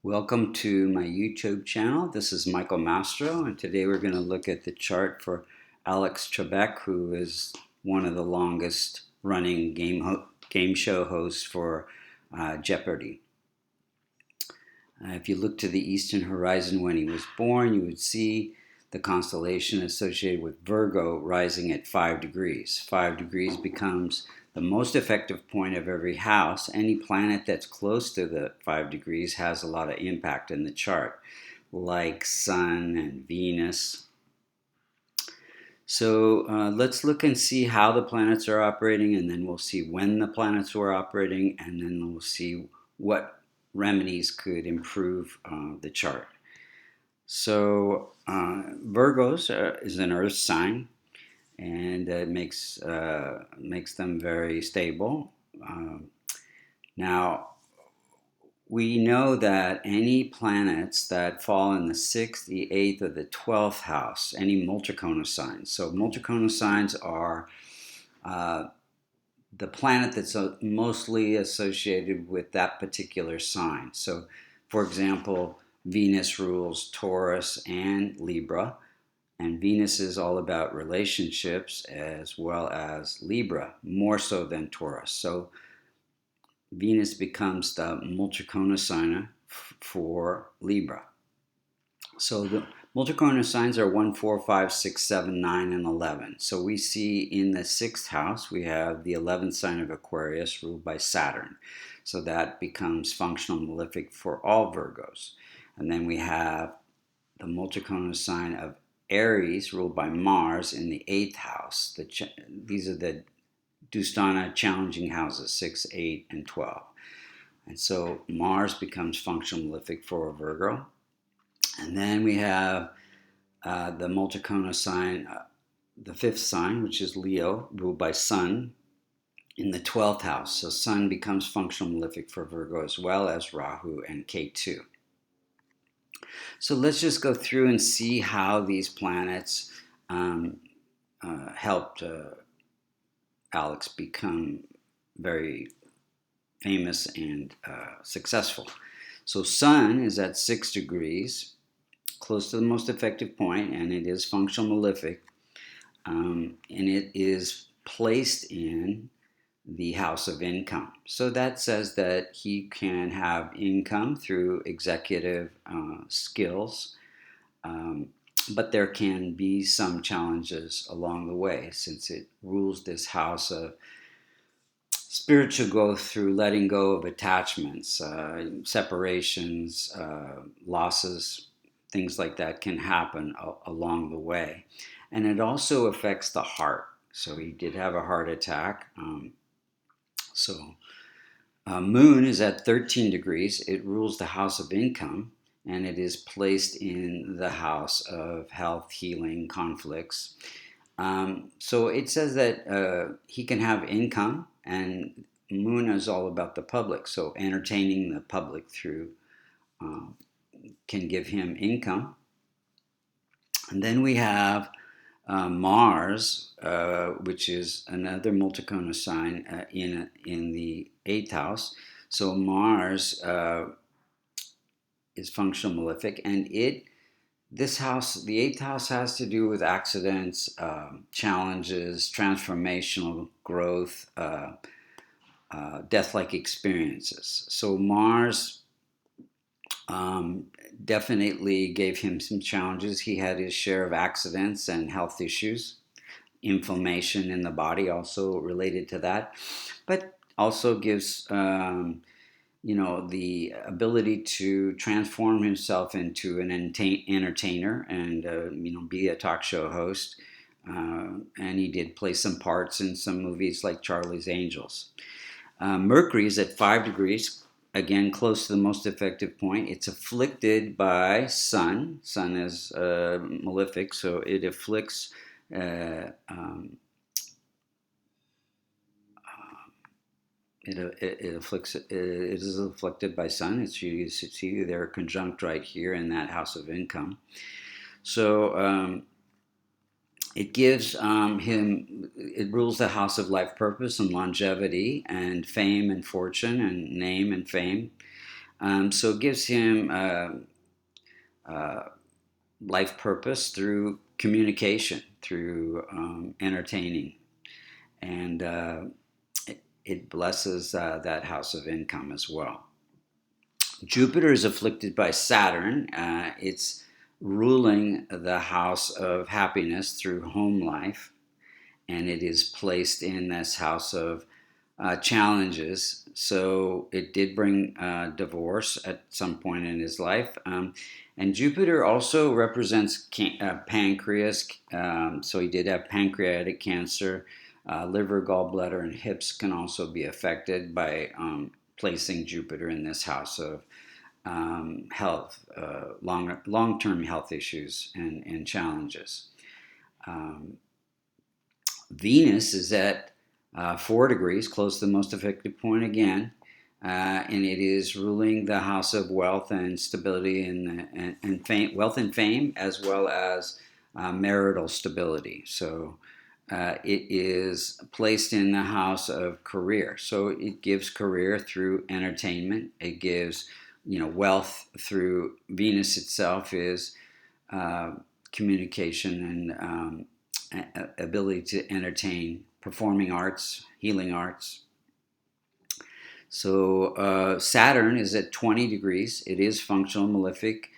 Welcome to my YouTube channel. This is Michael Mastro, and today we're going to look at the chart for Alex Trebec, who is one of the longest running game show hosts for Jeopardy! If you look to the eastern horizon when he was born, you would see the constellation associated with Virgo rising at 5 degrees. 5 degrees becomes the most effective point of every house. Any planet that's close to the 5 degrees has a lot of impact in the chart, like Sun and Venus. So let's look and see how the planets are operating, and then we'll see when the planets were operating, and then we'll see what remedies could improve the chart. So Virgos is an earth sign, and it makes them very stable. Now, we know that any planets that fall in the 6th, the 8th, or the 12th house, any multiconal signs. So multiconal signs are the planet that's mostly associated with that particular sign. So, for example, Venus rules Taurus and Libra, and Venus is all about relationships as well as Libra, more so than Taurus. So Venus becomes the multiconal sign for Libra. So the multiconal signs are 1, 4, 5, 6, 7, 9, and 11. So we see in the 6th house, we have the 11th sign of Aquarius ruled by Saturn. So that becomes functional malefic for all Virgos. And then we have the multiconal sign of Aries ruled by Mars in the 8th house. These are the Dustana challenging houses, 6, 8, and 12. And so Mars becomes functional malefic for a Virgo. And then we have the multiconal sign, the 5th sign, which is Leo, ruled by Sun in the 12th house. So Sun becomes functional malefic for Virgo as well as Rahu and Ketu. So let's just go through and see how these planets helped Alex become very famous and successful. So Sun is at 6 degrees, close to the most effective point, and it is functional malefic, and it is placed in the house of income. So that says that he can have income through executive skills, but there can be some challenges along the way since it rules this house of spiritual growth through letting go of attachments, separations, losses, things like that can happen along the way. And it also affects the heart. So he did have a heart attack. Moon is at 13 degrees. It rules the house of income, and it is placed in the house of health, healing, conflicts. So it says that he can have income, and Moon is all about the public. So entertaining the public through can give him income. And then we have Mars, which is another multiconal sign in the 8th house. So Mars is functional malefic, and this house, the 8th house, has to do with accidents, challenges, transformational growth, death-like experiences. So Mars definitely gave him some challenges. He had his share of accidents and health issues, inflammation in the body also related to that, but also gives the ability to transform himself into an entertainer and be a talk show host. And he did play some parts in some movies like Charlie's Angels. Mercury is at 5 degrees, again close to the most effective point. It's afflicted by Sun. Sun is malefic, so it afflicts It is afflicted by Sun. It's, you see they're conjunct right here in that house of income. So it gives him, it rules the house of life purpose and longevity and fame and fortune and name and fame. So it gives him life purpose through communication, through entertaining, and it blesses that house of income as well. Jupiter is afflicted by Saturn. It's ruling the house of happiness through home life, and it is placed in this house of challenges. So it did bring divorce at some point in his life. And Jupiter also represents pancreas. So he did have pancreatic cancer. Liver, gallbladder, and hips can also be affected by placing Jupiter in this house of health, long-term health issues and challenges. Venus is at 4 degrees, close to the most effective point again, and it is ruling the house of wealth and stability and fame, wealth and fame, as well as marital stability. So it is placed in the house of career. So it gives career through entertainment. It gives wealth through Venus itself is communication and ability to entertain, performing arts, healing arts. So Saturn is at 20 degrees. It is functional, malefic,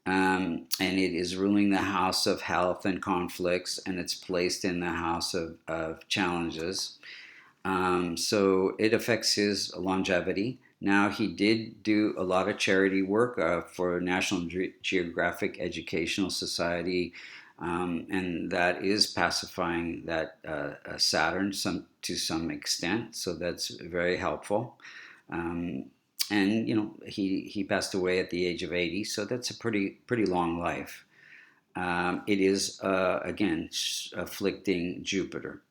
and it is ruling the house of health and conflicts, and it's placed in the house of challenges. So it affects his longevity. Now, he did do a lot of charity work for National Geographic Educational Society, and that is pacifying that Saturn to some extent. So that's very helpful. And he passed away at the age of 80, so that's a pretty long life. It is again afflicting Jupiter.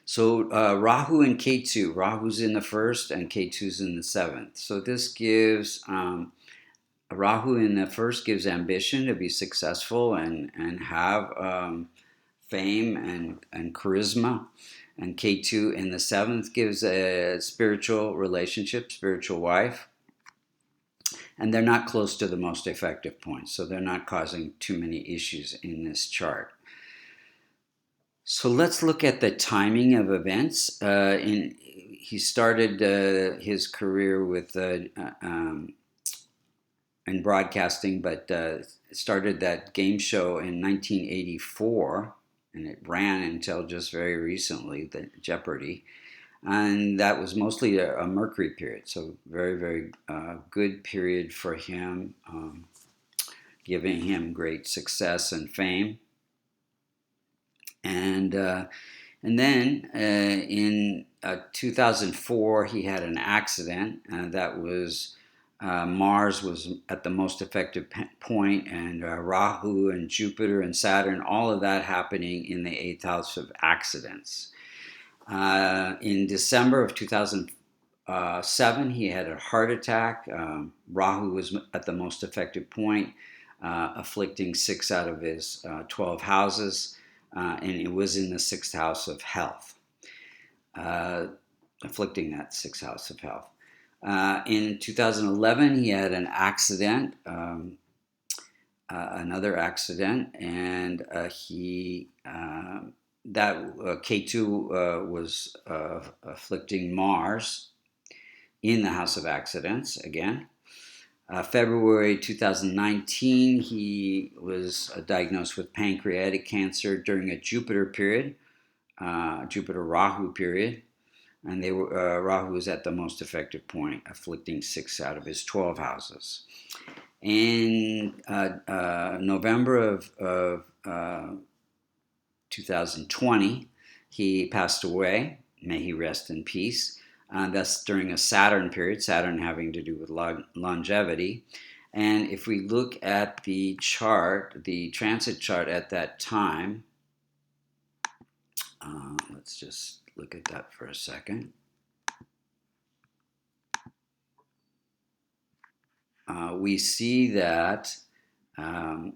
So Rahu and Ketu. Rahu's in the first and Ketu's in the seventh. So this gives Rahu in the first gives ambition to be successful and have fame and charisma. And Ketu in the seventh gives a spiritual relationship, spiritual wife. And they're not close to the most effective points, so they're not causing too many issues in this chart. So let's look at the timing of events. He started his career with in broadcasting, but started that game show in 1984, and it ran until just very recently, the Jeopardy. And that was mostly a Mercury period, so very good period for him, giving him great success and fame. And then in 2004, he had an accident that was Mars was at the most effective point, and Rahu and Jupiter and Saturn, all of that happening in the 8th house of accidents. In December of 2007, he had a heart attack. Rahu was at the most effective point, afflicting 6 out of his 12 houses. And it was in the 6th house of health, afflicting that 6th house of health. In 2011, he had an accident, another accident, and Ketu was afflicting Mars in the house of accidents again. February 2019, he was diagnosed with pancreatic cancer during a Jupiter period, Jupiter-Rahu period, and Rahu was at the most effective point, afflicting 6 out of his 12 houses. In November of 2020, he passed away. May he rest in peace. That's during a Saturn period, Saturn having to do with longevity. And if we look at the chart, the transit chart at that time, let's just look at that for a second. We see that K2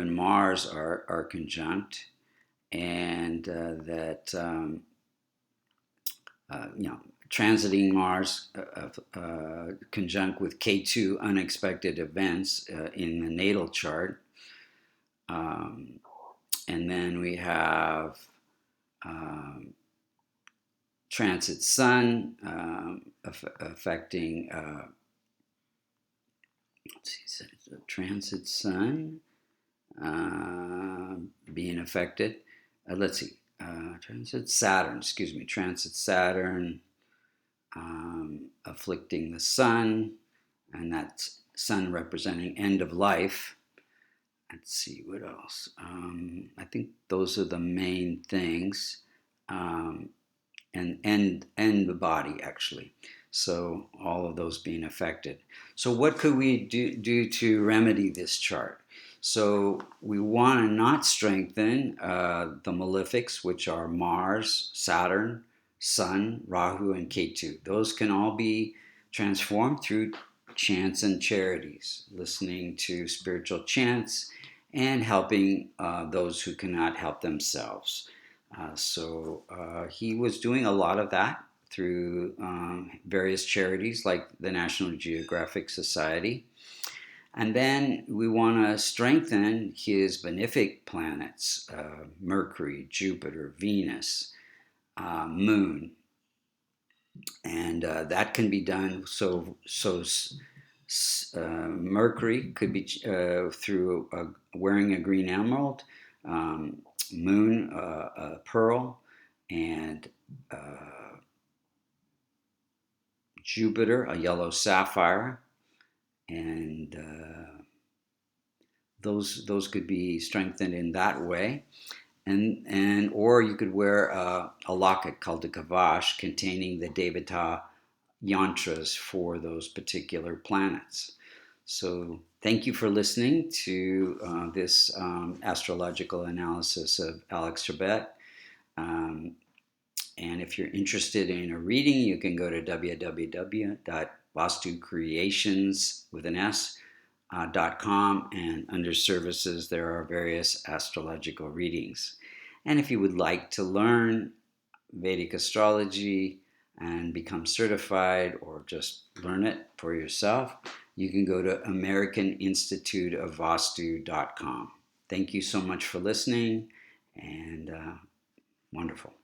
and Mars are conjunct, and that transiting Mars conjunct with K2 unexpected events in the natal chart. And then we have transit Sun affecting, transit Sun being affected. Let's see, transit Saturn, transit Saturn afflicting the Sun, and that's Sun representing end of life. Let's see, what else? I think those are the main things. And the body, actually. So all of those being affected. So what could we do to remedy this chart? So we want to not strengthen the malefics, which are Mars, Saturn, Sun, Rahu, and Ketu. Those can all be transformed through chants and charities, listening to spiritual chants, and helping those who cannot help themselves. So he was doing a lot of that through various charities like the National Geographic Society. And then we want to strengthen his benefic planets, Mercury, Jupiter, Venus, Moon. And that can be done. So Mercury could be through wearing a green emerald, Moon, a pearl, and Jupiter, a yellow sapphire, and those could be strengthened in that way. And or you could wear a locket called a kavash containing the Devata yantras for those particular planets. So thank you for listening to this astrological analysis of Alex Trebec. And if you're interested in a reading, you can go to www.vastucreations.com, and under services there are various astrological readings. And if you would like to learn Vedic astrology and become certified or just learn it for yourself, you can go to American Institute of Vastu.com. Thank you so much for listening, and wonderful.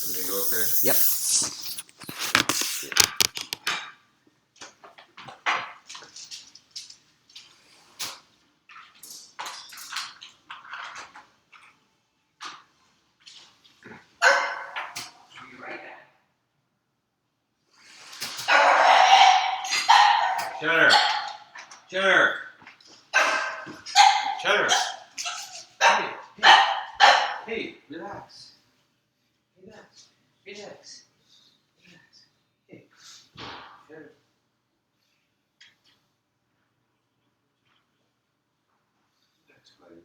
Everything go okay? Yep. Cheddar! Cheddar! Cheddar! Hey, hey, hey, relax. Relax, relax, relax. Hey, Cheddar. That's good.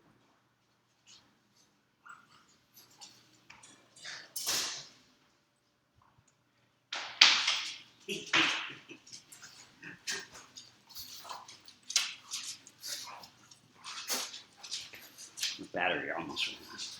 The battery almost ran out.